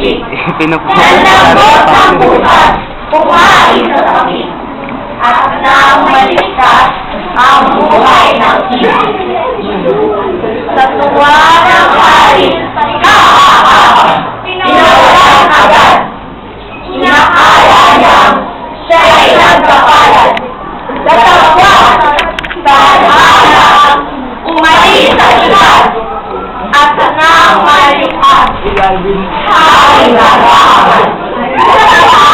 tubig. Pinapulot ng bukas, kumain sa tamis. At nang maligtas ang buhay ng ibig. Sa tuwa ng hari, pinawalan agad. Inakala niyang siya'y nagkapalan. Datapwa, tadhana, umalis sa ilan. At nang maligtas, ay naraman.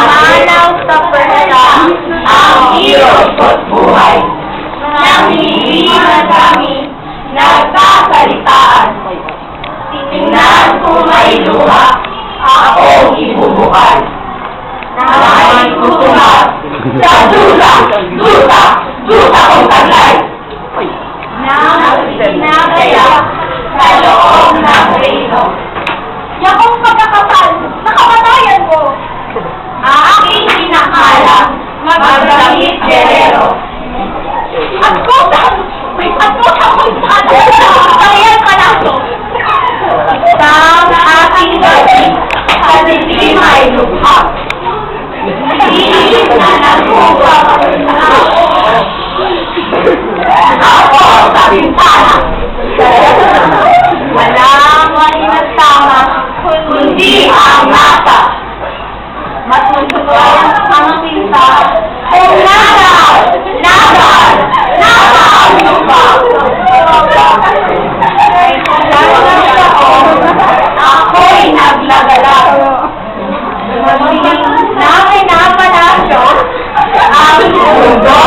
Manaw sa pwersa ang Diyos ko't buhay. Nang hindi man kami nagkasalitaan, tingnan ko may luha akong ibubuhay. Nangay tutungan sa duta kong taglay. Nang sinagaya sa loob ng reino. Yakong pagkakasal, nakapatayan ko. Aking pinakala, magdamit gerero. At kusang magdado, kayang palaso. Sang aking gabi, sa dilim ay lukha. Hindi na nagbuwa ako sa bintana. Walang malinasama, kundi ang nasa. Matutunan ang pinta kung nagal lupa. Ako'y naglagalag. Namin napalasyo ang mundo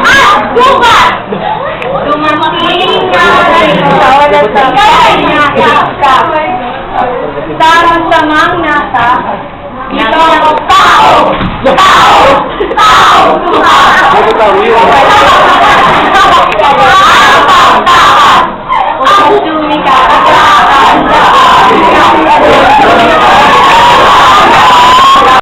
at bukas. Dumating na rin kaya nakakap. Sarang samang nasa